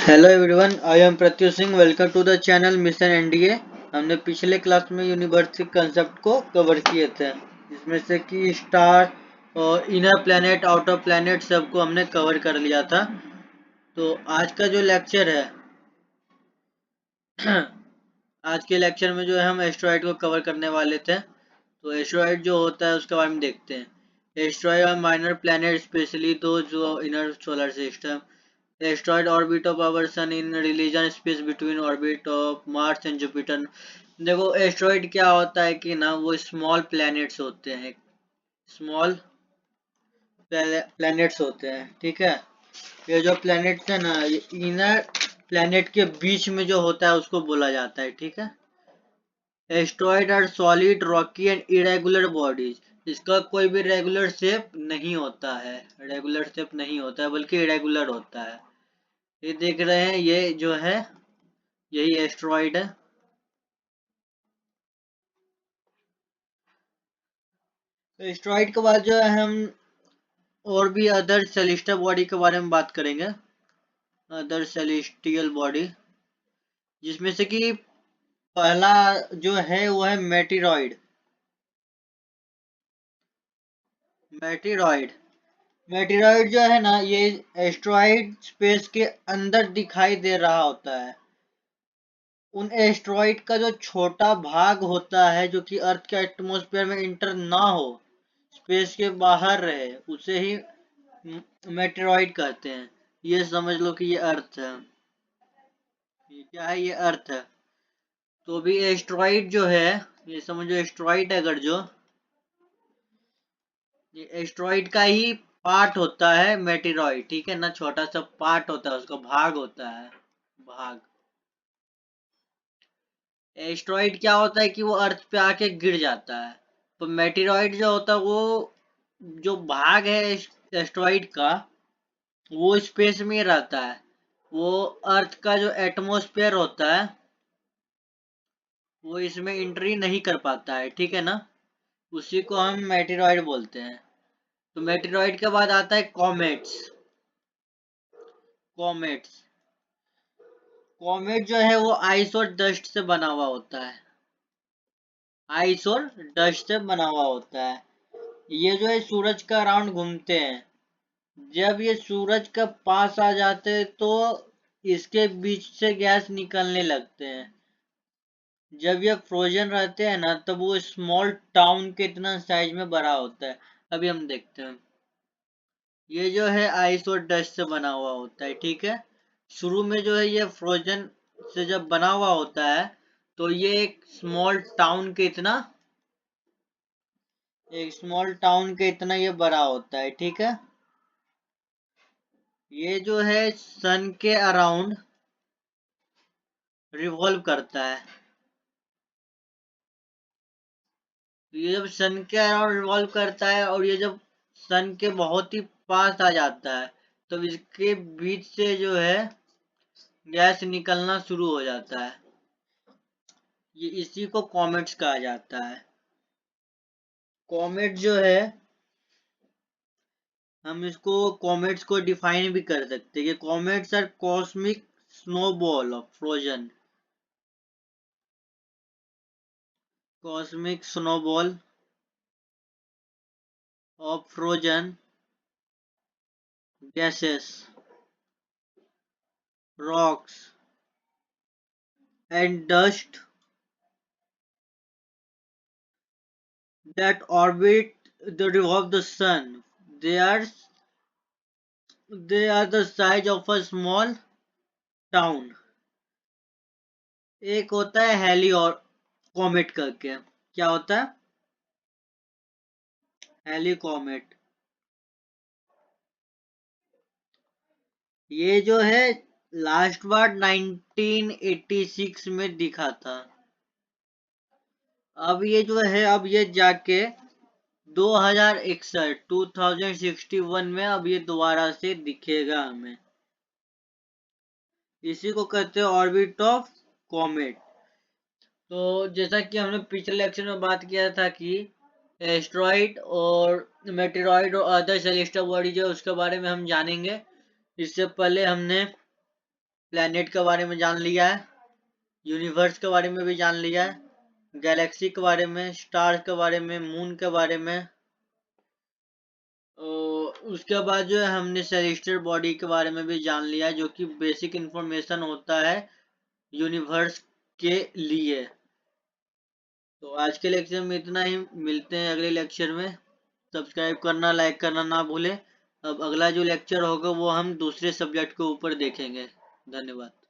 Hello everyone, I am Pratyush Singh. Welcome to the channel mission NDA. हमने पिछले class में universe के कंसेप्ट को कवर किए थे, जिसमें से कि स्टार और इनर प्लैनेट, आउटर प्लैनेट सबको हमने कवर कर लिया था। तो आज का जो लेक्चर है आज के लेक्चर में जो है हम एस्ट्रॉइड को कवर करने वाले थे। तो एस्ट्रॉइड जो होता है उसके बारे में देखते हैं। एस्ट्रॉइड और माइनर प्लैनेट, स्पेशली दो जो inner solar system. Asteroid orbit of our sun in religion space between orbit of Mars and Jupiter। देखो एस्ट्रॉइड क्या होता है कि ना, वो स्मॉल प्लैनेट्स होते हैं, स्मॉल प्लैनेट्स होते हैं। ठीक है, ये जो प्लैनेट्स है ना, ये इनर प्लैनेट के बीच में जो होता है उसको बोला जाता है। ठीक है, asteroids are solid, rocky and irregular bodies. इसका कोई भी रेगुलर शेप नहीं होता है, रेगुलर शेप नहीं होता है बल्कि इरेगुलर होता है। ये देख रहे हैं, ये जो है यही एस्ट्रॉइड है। एस्ट्रॉइड के बाद जो है हम और भी अदर सेलेस्टियल बॉडी के बारे में बात करेंगे। अदर सेलेस्टियल बॉडी, जिसमें से कि पहला जो है वो है मेटेरॉइड। मेटेरॉइड मेटेरॉइड जो है ना, ये एस्ट्रॉइड स्पेस के अंदर दिखाई दे रहा होता है। उन एस्ट्रॉइड का जो छोटा भाग होता है, जो कि अर्थ के एटमॉस्फेयर में इंटर ना हो, स्पेस के बाहर रहे, उसे ही मेटेरॉइड कहते हैं। ये समझ लो कि ये अर्थ है। ये क्या है? ये अर्थ है। तो भी एस्ट्रॉइड जो है, ये समझो एस्ट्रॉइड अगर जो ये एस्ट्रॉइड का ही पार्ट होता है मेटेरॉइड। ठीक है ना, छोटा सा पार्ट होता है, उसका भाग होता है, भाग। एस्ट्रॉइड क्या होता है कि वो अर्थ पे आके गिर जाता है। तो मेटेरॉइड जो होता है, वो जो भाग है एस्ट्रॉइड का, वो स्पेस में रहता है। वो अर्थ का जो एटमॉस्फेयर होता है वो इसमें एंट्री नहीं कर पाता है। ठीक है ना, उसी को हम मेटेरॉइड बोलते हैं। तो मेटेरॉइड के बाद आता है कॉमेट्स। कॉमेट्स कॉमेट जो है वो आइस और डस्ट से बना हुआ होता है। आइस और डस्ट से बना हुआ होता है। ये जो है सूरज का अराउंड घूमते हैं। जब ये सूरज के पास आ जाते हैं तो इसके बीच से गैस निकलने लगते हैं। जब ये फ्रोजन रहते हैं ना, तब वो स्मॉल टाउन के इतना साइज में बड़ा होता है। अभी हम देखते हैं। ये जो है आइस और डस्ट से बना हुआ होता है। ठीक है, शुरू में जो है ये फ्रोजन से जब बना हुआ होता है, तो ये एक स्मॉल टाउन के इतना ये बड़ा होता है। ठीक है, ये जो है सन के अराउंड रिवॉल्व करता है। ये जब सन के अराउंड रिवॉल्व करता है और ये जब सन के बहुत ही पास आ जाता है, तो इसके बीच से जो है गैस निकलना शुरू हो जाता है। ये इसी को कॉमेट्स कहा जाता है। कॉमेट जो है, हम इसको कॉमेट्स को डिफाइन भी कर सकते हैं कि comets are cosmic snowball of frozen. Cosmic snowball of frozen gases, rocks and dust that orbit the rim of the sun. They are they are the size of a small town। एक होता है heli और comet करके। क्या होता है? Halley comet. ये जो है लास्ट बार 1986 में दिखा था। अब ये जो है, अब ये जाके 2061 में अब ये दोबारा से दिखेगा हमें। इसी को कहते हैं ऑर्बिट ऑफ कॉमेट। तो जैसा कि हमने पिछले लेक्चर में बात किया था कि एस्ट्रॉइड और मेटेरॉइड और अदर सेलेस्टियल बॉडी जो है उसके बारे में हम जानेंगे। इससे पहले हमने प्लैनेट के बारे में जान लिया है, यूनिवर्स के बारे में भी जान लिया है, गैलेक्सी के बारे में, स्टार्स के बारे में, मून के बारे में। उसके बाद जो है हमने सेलेस्टियल बॉडी के बारे में भी जान लिया है, जो कि बेसिक इंफॉर्मेशन होता है यूनिवर्स के लिए। तो आज के लेक्चर में इतना ही, मिलते हैं अगले लेक्चर में। सब्सक्राइब करना, लाइक करना ना भूलें। अब अगला जो लेक्चर होगा वो हम दूसरे सब्जेक्ट के ऊपर देखेंगे। धन्यवाद।